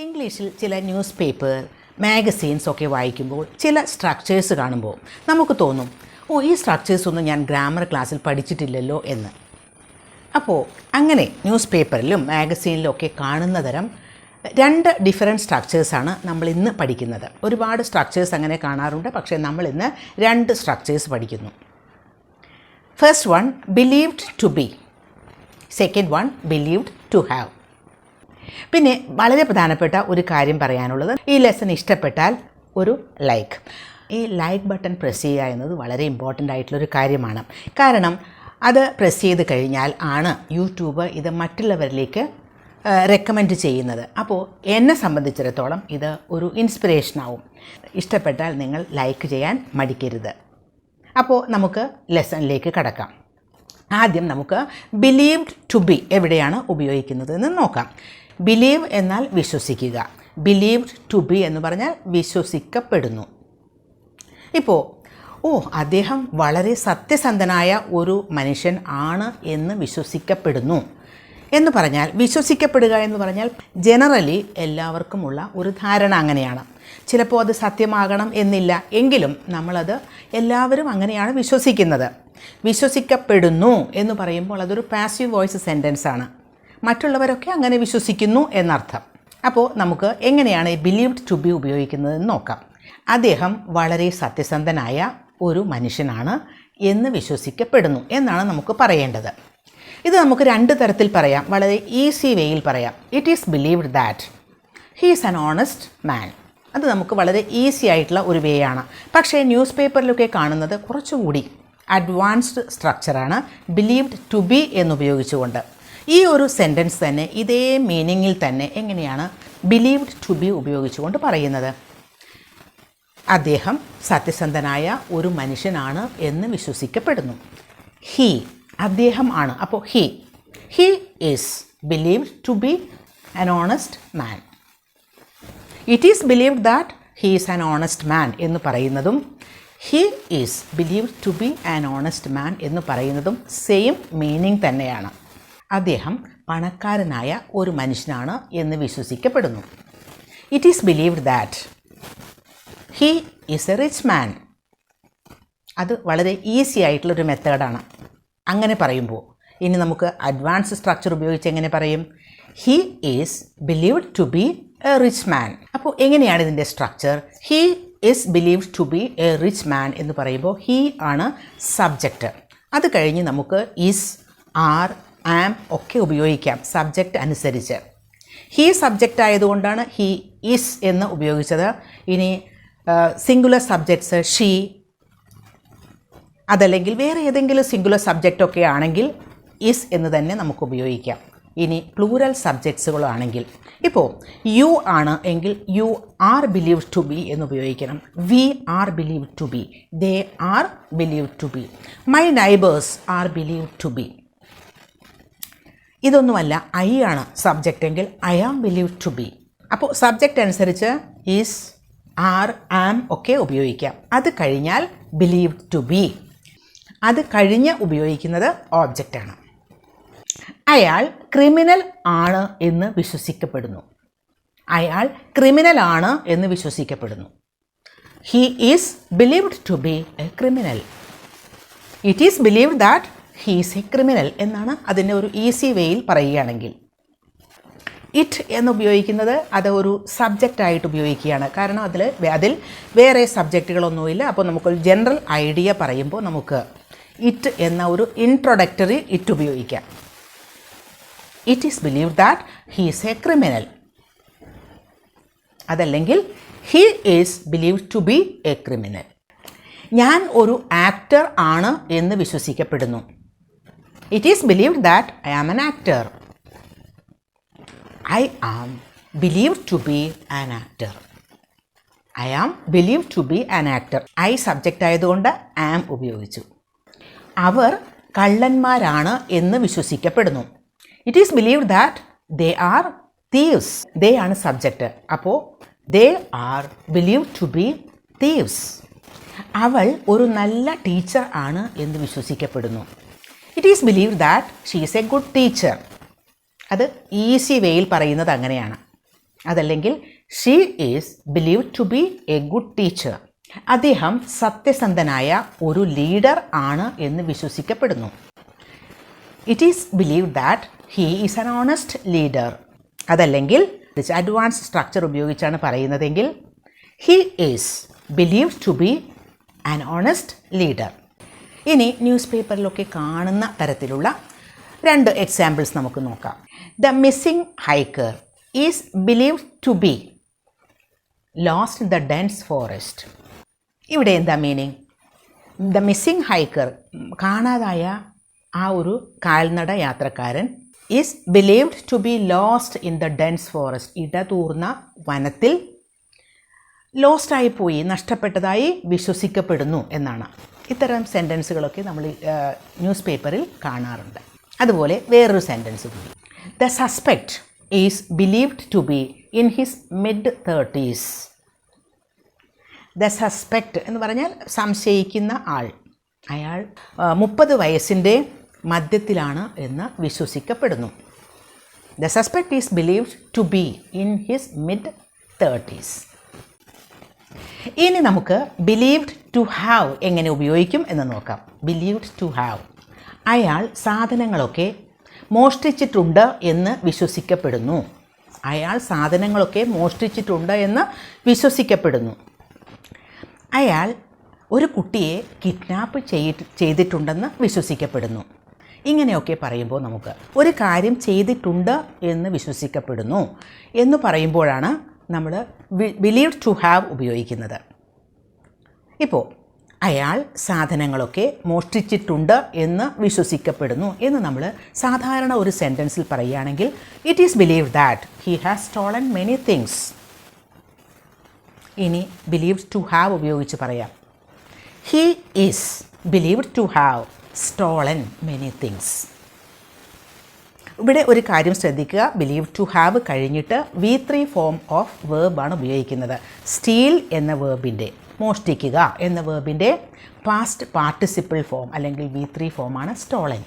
ഇംഗ്ലീഷിൽ ചില news paper magazines ഒക്കെ വായിക്കുമ്പോൾ ചില സ്ട്രക്ചേഴ്സ് കാണുമ്പോൾ നമുക്ക് തോന്നും, ഈ സ്ട്രക്ചേഴ്സ് ഒന്നും ഞാൻ ഗ്രാമർ ക്ലാസ്സിൽ പഠിച്ചിട്ടില്ലല്ലോ എന്ന്. അപ്പോൾ അങ്ങനെ ന്യൂസ് പേപ്പറിലും മാഗസീനിലും ഒക്കെ കാണുന്ന തരം രണ്ട് ഡിഫറെൻറ്റ് സ്ട്രക്ചേഴ്സാണ് നമ്മൾ ഇന്ന് പഠിക്കുന്നത്. ഒരുപാട് സ്ട്രക്ചേഴ്സ് അങ്ങനെ കാണാറുണ്ട്, പക്ഷേ നമ്മൾ ഇന്ന് രണ്ട് സ്ട്രക്ചേഴ്സ് പഠിക്കുന്നു. First one, believed to be. Second one, believed to have. പിന്നെ വളരെ പ്രധാനപ്പെട്ട ഒരു കാര്യം പറയാനുള്ളത്, ഈ ലെസൺ ഇഷ്ടപ്പെട്ടാൽ ഒരു ലൈക്ക്. ഈ ലൈക്ക് ബട്ടൺ പ്രസ് ചെയ്യുക എന്നത് വളരെ ഇമ്പോർട്ടൻ്റ് ആയിട്ടുള്ളൊരു കാര്യമാണ്. കാരണം അത് പ്രസ് ചെയ്ത് കഴിഞ്ഞാൽ ആണ് യൂട്യൂബ് ഇത് മറ്റുള്ളവരിലേക്ക് റെക്കമെൻഡ് ചെയ്യുന്നത്. അപ്പോൾ എന്നെ സംബന്ധിച്ചിടത്തോളം ഇത് ഒരു ഇൻസ്പിറേഷനാവും. ഇഷ്ടപ്പെട്ടാൽ നിങ്ങൾ ലൈക്ക് ചെയ്യാൻ മടിക്കരുത്. അപ്പോൾ നമുക്ക് ലെസണിലേക്ക് കടക്കാം. ആദ്യം നമുക്ക് ബിലീവ്ഡ് ടു ബി എവിടെയാണ് ഉപയോഗിക്കുന്നത് എന്ന് നോക്കാം. ബിലീവ് എന്നാൽ വിശ്വസിക്കുക, ബിലീവ്ഡ് ടു ബി എന്ന് പറഞ്ഞാൽ വിശ്വസിക്കപ്പെടുന്നു. ഇപ്പോൾ അദ്ദേഹം വളരെ സത്യസന്ധനായ ഒരു മനുഷ്യൻ ആണ് എന്ന് വിശ്വസിക്കപ്പെടുന്നു എന്ന് പറഞ്ഞാൽ, വിശ്വസിക്കപ്പെടുക എന്ന് പറഞ്ഞാൽ ജനറലി എല്ലാവർക്കുമുള്ള ഒരു ധാരണ അങ്ങനെയാണ്. ചിലപ്പോൾ അത് സത്യമാകണം എന്നില്ല, എങ്കിലും നമ്മളത് എല്ലാവരും അങ്ങനെയാണ് വിശ്വസിക്കുന്നത്. വിശ്വസിക്കപ്പെടുന്നു എന്ന് പറയുമ്പോൾ അതൊരു പാസീവ് വോയിസ് സെൻറ്റൻസ് ആണ്. മറ്റുള്ളവരൊക്കെ അങ്ങനെ വിശ്വസിക്കുന്നു എന്നർത്ഥം. അപ്പോൾ നമുക്ക് എങ്ങനെയാണ് ഈ ബിലീവ്ഡ് ടു ബി ഉപയോഗിക്കുന്നതെന്ന് നോക്കാം. അദ്ദേഹം വളരെ സത്യസന്ധനായ ഒരു മനുഷ്യനാണ് എന്ന് വിശ്വസിക്കപ്പെടുന്നു എന്നാണ് നമുക്ക് പറയേണ്ടത്. ഇത് നമുക്ക് രണ്ട് തരത്തിൽ പറയാം, വളരെ ഈസി വേയിൽ പറയാം. It is believed that he is an honest മാൻ. അത് നമുക്ക് വളരെ ഈസി ആയിട്ടുള്ള ഒരു വേ ആണ്. പക്ഷേ ന്യൂസ് പേപ്പറിലൊക്കെ കാണുന്നത് കുറച്ചുകൂടി അഡ്വാൻസ്ഡ് സ്ട്രക്ചറാണ്, ബിലീവ്ഡ് ടു ബി എന്നുപയോഗിച്ചുകൊണ്ട്. ഈ ഒരു സെൻറ്റൻസ് തന്നെ ഇതേ മീനിങ്ങിൽ തന്നെ എങ്ങനെയാണ് ബിലീവ്ഡ് ടു ബി ഉപയോഗിച്ചുകൊണ്ട് പറയുന്നത്? അദ്ദേഹം സത്യസന്ധനായ ഒരു മനുഷ്യനാണ് എന്ന് വിശ്വസിക്കപ്പെടുന്നു. ഹീ, അദ്ദേഹം ആണ്. അപ്പോൾ he is believed to be an honest man. It is believed that he is an honest man എന്ന് പറയുന്നതും he is believed to be an honest man എന്ന് പറയുന്നതും സെയിം മീനിങ് തന്നെയാണ്. അദ്ദേഹം പണക്കാരനായ ഒരു മനുഷ്യനാണ് എന്ന് വിശ്വസിക്കപ്പെടുന്നു. It is believed that he is A rich മാൻ. അത് വളരെ ഈസി ആയിട്ടുള്ളൊരു മെത്തേഡാണ് അങ്ങനെ പറയുമ്പോൾ. ഇനി നമുക്ക് അഡ്വാൻസ് സ്ട്രക്ചർ ഉപയോഗിച്ച് എങ്ങനെ പറയും? He is believed to be a rich man. അപ്പോൾ എങ്ങനെയാണ് ഇതിൻ്റെ structure? He is believed to be a rich man എന്ന് പറയുമ്പോൾ ഹീ ആണ് സബ്ജക്റ്റ്. അത് കഴിഞ്ഞ് നമുക്ക് ഈസ്, ആർ, ആം ഒക്കെ ഉപയോഗിക്കാം സബ്ജക്റ്റ് അനുസരിച്ച്. ഹീ സബ്ജക്റ്റ് ആയതുകൊണ്ടാണ് ഹീ ഈസ് എന്ന് ഉപയോഗിച്ചത്. ഇനി സിംഗുലർ സബ്ജക്ട്സ് ഷീ, അതല്ലെങ്കിൽ വേറെ ഏതെങ്കിലും സിംഗുലർ സബ്ജക്റ്റൊക്കെ ആണെങ്കിൽ ഈസ് എന്ന് തന്നെ നമുക്ക് ഉപയോഗിക്കാം. ഇനി പ്ലൂറൽ സബ്ജക്ട്സുകളാണെങ്കിൽ, ഇപ്പോൾ യു ആണ് എങ്കിൽ you are believed to be എന്ന് ഉപയോഗിക്കണം. We are believed to be, they are believed to be, my neighbours are believed to be. ഇതൊന്നുമല്ല, ഐ ആണ് സബ്ജക്റ്റ് എങ്കിൽ I am believed to be. അപ്പോൾ സബ്ജക്റ്റ് അനുസരിച്ച് ഈസ്, ആർ, ആം ഒക്കെ ഉപയോഗിക്കാം. അത് കഴിഞ്ഞാൽ ബിലീവ്ഡ് ടു ബി, അത് കഴിഞ്ഞ് ഉപയോഗിക്കുന്നത് ഓബ്ജക്റ്റാണ്. അയാൾ ക്രിമിനൽ ആണ് എന്ന് വിശ്വസിക്കപ്പെടുന്നു. അയാൾ ക്രിമിനൽ ആണ് എന്ന് വിശ്വസിക്കപ്പെടുന്നു. He is believed to be a criminal. It is believed that he is a criminal എന്നാണ് അതിൻ്റെ ഒരു ഈസി വേയിൽ പറയുകയാണെങ്കിൽ. ഇറ്റ് എന്ന് ഉപയോഗിക്കുന്നത് അത് ഒരു സബ്ജക്റ്റായിട്ട് ഉപയോഗിക്കുകയാണ്. കാരണം അതിൽ വേറെ സബ്ജക്റ്റുകളൊന്നുമില്ല. അപ്പോൾ നമുക്കൊരു ജനറൽ ഐഡിയ പറയുമ്പോൾ നമുക്ക് ഇറ്റ് എന്ന ഒരു ഇൻട്രൊഡക്ടറി ഇറ്റ് ഉപയോഗിക്കാം. It is believed that he is a criminal. അതല്ലെങ്കിൽ he is believed to be a criminal. ഞാൻ ഒരു ആക്ടർ ആണ് എന്ന് വിശ്വസിക്കപ്പെടുന്നു. It is believed that I am an actor. I am believed to be an actor. I am believed to be an actor. I subject ആയതുകൊണ്ട് am ഉപയോഗിച്ചു. അവർ കള്ളന്മാരാണ് എന്ന് വിശ്വസിക്കപ്പെടുന്നു. It is believed that they are thieves. They ആണ് subject. അപ്പോൾ they are believed to be thieves. അവൾ ഒരു നല്ല teacher ആണ് എന്ന് വിശ്വസിക്കപ്പെടുന്നു. It is believed that she is a good teacher. അത് ഈസി വേയിൽ പറയുന്നത് അങ്ങനെയാണ്. അതല്ലെങ്കിൽ she is believed to be a good teacher. അദ്ദേഹം സത്യസന്ധനായ ഒരു ലീഡർ ആണ് എന്ന് വിശ്വസിക്കപ്പെടുന്നു. It is believed that he is an honest leader. അതല്ലെങ്കിൽ അഡ്വാൻസ് സ്ട്രക്ചർ ഉപയോഗിച്ചാണ് പറയുന്നതെങ്കിൽ he is believed to be an honest leader. ഇനി ന്യൂസ് പേപ്പറിലൊക്കെ കാണുന്ന തരത്തിലുള്ള 2 എക്സാമ്പിൾസ് നമുക്ക് നോക്കാം. The missing hiker is believed to be lost in the dense forest. ഇവിടെ എന്താ മീനിങ്? ദ മിസ്സിംഗ് ഹൈക്കർ, കാണാതായ ആ ഒരു കാൽനട യാത്രക്കാരൻ, is believed to be lost in the dense forest, ഇടതൂർന്ന വനത്തിൽ ലോസ്റ്റായിപ്പോയി, നഷ്ടപ്പെട്ടതായി വിശ്വസിക്കപ്പെടുന്നു എന്നാണ്. ഇത്തരം സെൻറ്റൻസുകളൊക്കെ നമ്മൾ ന്യൂസ് പേപ്പറിൽ കാണാറുണ്ട്. അതുപോലെ വേറൊരു സെൻറ്റൻസ് കൂടി. The suspect is believed to be in his mid-30s. The suspect എന്ന് പറഞ്ഞാൽ സംശയിക്കുന്ന ആൾ, അയാൾ 30 വയസ്സിൻ്റെ മധ്യത്തിലാണ് എന്ന് വിശ്വസിക്കപ്പെടുന്നു. The suspect is believed to be in his mid-30s. ഇനി നമുക്ക് ബിലീവ്ഡ് ടു ഹാവ് എങ്ങനെ ഉപയോഗിക്കും എന്ന് നോക്കാം. ബിലീവ്ഡ് ടു ഹാവ്, അയാൾ സാധനങ്ങളൊക്കെ മോഷ്ടിച്ചിട്ടുണ്ട് എന്ന് വിശ്വസിക്കപ്പെടുന്നു. അയാൾ സാധനങ്ങളൊക്കെ മോഷ്ടിച്ചിട്ടുണ്ട് എന്ന് വിശ്വസിക്കപ്പെടുന്നു. അയാൾ ഒരു കുട്ടിയെ കിഡ്നാപ്പ് ചെയ്തിട്ടുണ്ടെന്ന് വിശ്വസിക്കപ്പെടുന്നു. ഇങ്ങനെയൊക്കെ പറയുമ്പോൾ നമുക്ക് ഒരു കാര്യം ചെയ്തിട്ടുണ്ട് എന്ന് വിശ്വസിക്കപ്പെടുന്നു എന്ന് പറയുമ്പോഴാണ് നമ്മൾ ബിലീവ്ഡ് ടു ഹാവ് ഉപയോഗിക്കുന്നത്. ഇപ്പോൾ അയാൾ സാധനങ്ങളൊക്കെ മോഷ്ടിച്ചിട്ടുണ്ട് എന്ന് വിശ്വസിക്കപ്പെടുന്നു എന്ന് നമ്മൾ സാധാരണ ഒരു സെൻറ്റൻസിൽ പറയുകയാണെങ്കിൽ it is believed that he has stolen many things. ഇനി ബിലീവ്ഡ് ടു ഹാവ് ഉപയോഗിച്ച് പറയാം. He is believed to have stolen many things. ഇവിടെ ഒരു കാര്യം ശ്രദ്ധിക്കുക, ബിലീവ് ടു ഹാവ് കഴിഞ്ഞിട്ട് V3 ഫോം ഓഫ് വേർബാണ് ഉപയോഗിക്കുന്നത്. സ്റ്റീൽ എന്ന വേർബിൻ്റെ, മോഷ്ടിക്കുക എന്ന വേർബിൻ്റെ പാസ്റ്റ് പാർട്ടിസിപ്പിൾ ഫോം അല്ലെങ്കിൽ V3 ഫോമാണ് stolen.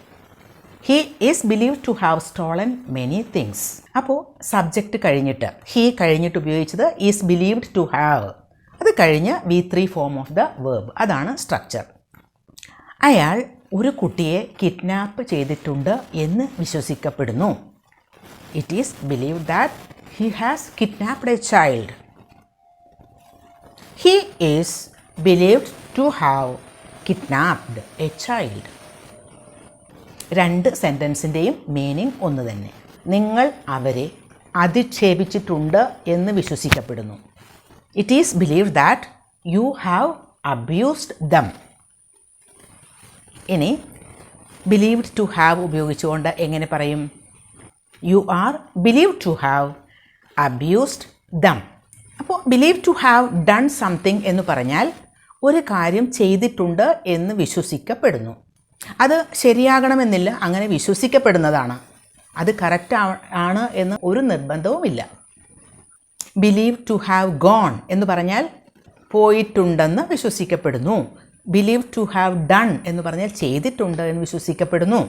He is believe to have stolen many things. അപ്പോൾ സബ്ജക്റ്റ് കഴിഞ്ഞിട്ട് ഹി കഴിഞ്ഞിട്ട് ഉപയോഗിച്ചത് ഈസ് ബിലീവ്ഡ് ടു ഹാവ്, അത് കഴിഞ്ഞ് V3 form of the verb, അതാണ് സ്ട്രക്ചർ. അയാൾ ഒരു കുട്ടിയെ കിഡ്നാപ്പ് ചെയ്തിട്ടുണ്ട് എന്ന് വിശ്വസിക്കപ്പെടുന്നു. It is believed that he has kidnapped a child. He is believed to have kidnapped a child. 2 സെൻറ്റൻസിൻ്റെയും മീനിങ് ഒന്ന് തന്നെ. നിങ്ങൾ അവരെ അധിക്ഷേപിച്ചിട്ടുണ്ട് എന്ന് വിശ്വസിക്കപ്പെടുന്നു. It is believed that you have abused them. ഇനി ബിലീവ്ഡ് ടു ഹാവ് ഉപയോഗിച്ചുകൊണ്ട് എങ്ങനെ പറയും? You are believed to have abused them. അപ്പോൾ believe to have done something എന്ന് പറഞ്ഞാൽ ഒരു കാര്യം ചെയ്തിട്ടുണ്ട് എന്ന് വിശ്വസിക്കപ്പെടുന്നു. അത് ശരിയാകണമെന്നില്ല, അങ്ങനെ വിശ്വസിക്കപ്പെടുന്നതാണ്. അത് കറക്റ്റ് ആണ് എന്ന് ഒരു നിർബന്ധവുമില്ല. ബിലീവ് ടു ഹാവ് ഗോൺ എന്ന് പറഞ്ഞാൽ പോയിട്ടുണ്ടെന്ന് വിശ്വസിക്കപ്പെടുന്നു. ബിലീവ് ടു ഹാവ് ഡൺ എന്ന് പറഞ്ഞാൽ ചെയ്തിട്ടുണ്ട് എന്ന് വിശ്വസിക്കപ്പെടുന്നു.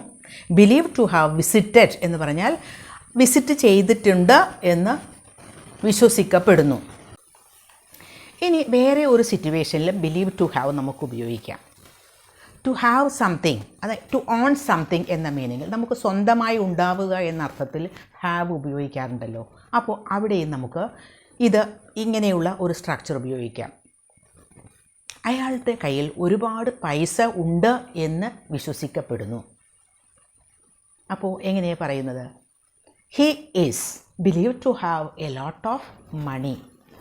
ബിലീവ് ടു ഹാവ് വിസിറ്റഡ് എന്ന് പറഞ്ഞാൽ വിസിറ്റ് ചെയ്തിട്ടുണ്ട് എന്ന് വിശ്വസിക്കപ്പെടുന്നു. ഇനി വേറെ ഒരു സിറ്റുവേഷനിൽ ബിലീവ് ടു ഹാവ് നമുക്ക് ഉപയോഗിക്കാം. ടു ഹാവ് സംതിങ്, അതായത് ടു ഓൺ സംതിങ് എന്ന മീനിങ്ങിൽ നമുക്ക് സ്വന്തമായി ഉണ്ടാവുക എന്ന അർത്ഥത്തിൽ ഹാവ് ഉപയോഗിക്കാറുണ്ടല്ലോ. അപ്പോൾ അവിടെയും നമുക്ക് ഇത് ഇങ്ങനെയുള്ള ഒരു സ്ട്രക്ചർ ഉപയോഗിക്കാം. അയാളുടെ കയ്യിൽ ഒരുപാട് പൈസ ഉണ്ട് എന്ന് വിശ്വസിക്കപ്പെടുന്നു. അപ്പോൾ എങ്ങനെയാണ് പറയുന്നത്? He is believe to have a lot of money.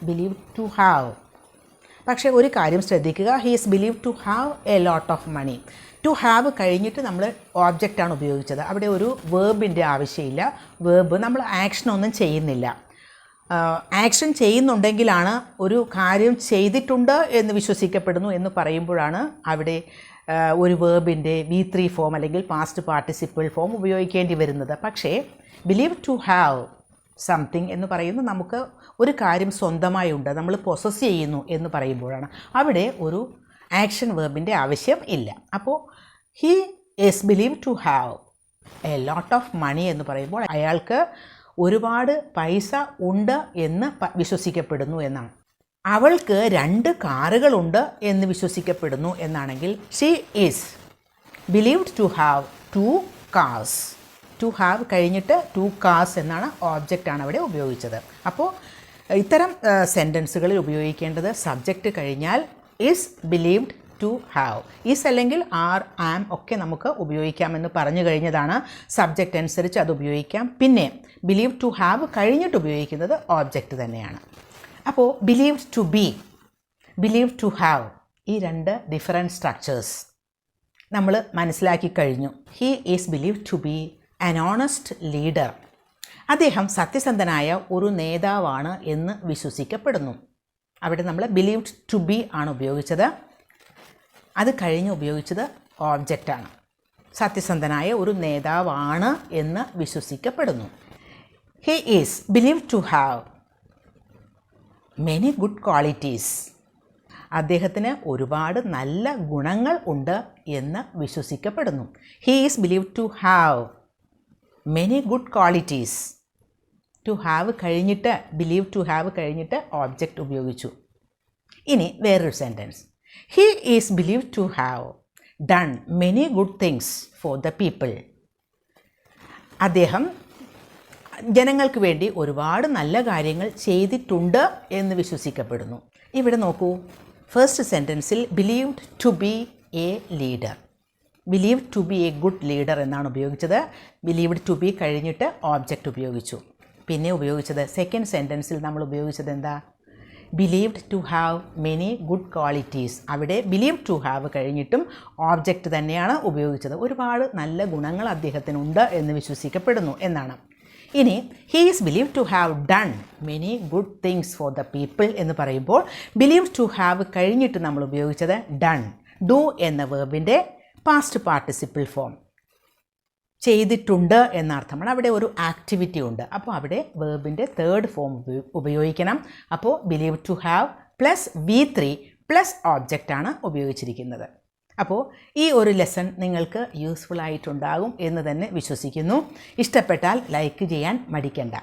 Believe to have. പക്ഷേ ഒരു കാര്യം ശ്രദ്ധിക്കുക, he is believe to have a lot of money. To have കഴിഞ്ഞിട്ട് നമ്മൾ ഓബ്ജക്റ്റാണ് ഉപയോഗിച്ചത്. അവിടെ ഒരു വേർബിൻ്റെ ആവശ്യമില്ല. വേർബ് നമ്മൾ ആക്ഷനൊന്നും ചെയ്യുന്നില്ല. ആക്ഷൻ ചെയ്യുന്നുണ്ടെങ്കിലാണ് ഒരു കാര്യം ചെയ്തിട്ടുണ്ട് എന്ന് വിശ്വസിക്കപ്പെടുന്നു എന്ന് പറയുമ്പോഴാണ് അവിടെ ഒരു വേർബിൻ്റെ V3 ഫോം അല്ലെങ്കിൽ പാസ്റ്റ് പാർട്ടിസിപ്പിൾ ഫോം ഉപയോഗിക്കേണ്ടി വരുന്നത്. പക്ഷേ ബിലീവ് ടു ഹാവ് സംതിങ് എന്ന് പറയുന്നത് നമുക്ക് ഒരു കാര്യം സ്വന്തമായി ഉണ്ട്, നമ്മൾ പൊസസ് ചെയ്യുന്നു എന്ന് പറയുമ്പോഴാണ് അവിടെ ഒരു ആക്ഷൻ വേർബിൻ്റെ ആവശ്യം ഇല്ല. അപ്പോൾ he is believe to have a lot of money എന്ന് പറയുമ്പോൾ അയാൾക്ക് ഒരുപാട് പൈസ ഉണ്ട് എന്ന് വിശ്വസിക്കപ്പെടുന്നു എന്നാണ്. അവൾക്ക് 2 കാറുകളുണ്ട് എന്ന് വിശ്വസിക്കപ്പെടുന്നു എന്നാണെങ്കിൽ she is believed to have 2 cars. To have കഴിഞ്ഞിട്ട് 2 കാർസ് എന്നാണ് ഓബ്ജക്റ്റാണ് അവിടെ ഉപയോഗിച്ചത്. അപ്പോൾ ഇത്തരം സെൻറ്റൻസുകളിൽ ഉപയോഗിക്കേണ്ടത് സബ്ജക്റ്റ് കഴിഞ്ഞാൽ is believed to have. Is അല്ലെങ്കിൽ ആർ, ആം ഒക്കെ നമുക്ക് ഉപയോഗിക്കാമെന്ന് പറഞ്ഞു കഴിഞ്ഞതാണ്. സബ്ജക്റ്റ് അനുസരിച്ച് അത് ഉപയോഗിക്കാം. പിന്നെ ബിലീവ് ടു ഹാവ് കഴിഞ്ഞിട്ട് ഉപയോഗിക്കുന്നത് ഓബ്ജക്റ്റ് തന്നെയാണ്. അപ്പോൾ believed to be, believe to have, ഈ 2 ഡിഫറെൻറ്റ് സ്ട്രക്ചേഴ്സ് നമ്മൾ മനസ്സിലാക്കി കഴിഞ്ഞു. He is believed to be an honest leader. അദ്ദേഹം സത്യസന്ധനായ ഒരു നേതാവാണ് എന്ന് വിശ്വസിക്കപ്പെടുന്നു. അവിടെ നമ്മൾ ബിലീവ്ഡ് ടു ബി ആണ് ഉപയോഗിച്ചത്. അത് കഴിഞ്ഞ് ഉപയോഗിച്ചത് ഓബ്ജക്റ്റാണ്. സത്യസന്ധനായ ഒരു നേതാവാണ് എന്ന് വിശ്വസിക്കപ്പെടുന്നു. He is believed to have many good qualities. അദ്ദേഹത്തിന് ഒരുപാട് നല്ല ഗുണങ്ങൾ ഉണ്ട് എന്ന് വിശ്വസിക്കപ്പെടുന്നു. He is believed to have many good qualities. To have കഴിഞ്ഞിട്ട് ബിലീവ് ടു ഹാവ് കഴിഞ്ഞിട്ട് ഓബ്ജക്റ്റ് ഉപയോഗിച്ചു. ഇനി വേറൊരു sentence. He is believed to have done many good things for the people. അദ്ദേഹം ജനങ്ങൾക്ക് വേണ്ടി ഒരുപാട് നല്ല കാര്യങ്ങൾ ചെയ്തിട്ടുണ്ട് എന്ന് വിശ്വസിക്കപ്പെടുന്നു. ഇവിടെ നോക്കൂ, ഫസ്റ്റ് സെൻറ്റൻസിൽ believed to be a leader, believed to be a good leader എന്നാണ് ഉപയോഗിച്ചത്. ബിലീവ്ഡ് ടു ബി കഴിഞ്ഞിട്ട് ഓബ്ജക്റ്റ് ഉപയോഗിച്ചു. പിന്നെ ഉപയോഗിച്ചത് സെക്കൻഡ് സെൻറ്റൻസിൽ നമ്മൾ ഉപയോഗിച്ചത് എന്താ? Believed to have many good qualities. അവിടെ ബിലീവ്ഡ് ടു ഹാവ് കഴിഞ്ഞിട്ടും ഓബ്ജക്റ്റ് തന്നെയാണ് ഉപയോഗിച്ചത്. ഒരുപാട് നല്ല ഗുണങ്ങൾ അദ്ദേഹത്തിനുണ്ട് എന്ന് വിശ്വസിക്കപ്പെടുന്നു എന്നാണ്. ഇനി he is believed to have done many good things for the people എന്ന് പറയുമ്പോൾ ബിലീവ്ഡ് ടു ഹാവ് കഴിഞ്ഞിട്ട് നമ്മൾ ഉപയോഗിച്ചത് ഡൺ, ഡു എന്ന വേർബിൻ്റെ പാസ്റ്റ് പാർട്ടിസിപ്പിൾ ഫോം. ചെയ്തിട്ടുണ്ട് എന്നർത്ഥമാണ്. അവിടെ ഒരു ആക്ടിവിറ്റി ഉണ്ട്. അപ്പോൾ അവിടെ വേർബിൻ്റെ തേർഡ് ഫോം ഉപയോഗിക്കണം. അപ്പോൾ believe to have plus V3 plus ഓബ്ജക്റ്റാണ് ഉപയോഗിച്ചിരിക്കുന്നത്. അപ്പോൾ ഈ ഒരു ലെസൺ നിങ്ങൾക്ക് യൂസ്ഫുൾ ആയിട്ടുണ്ടാകും എന്ന് തന്നെ വിശ്വസിക്കുന്നു. ഇഷ്ടപ്പെട്ടാൽ ലൈക്ക് ചെയ്യാൻ മടിക്കണ്ട.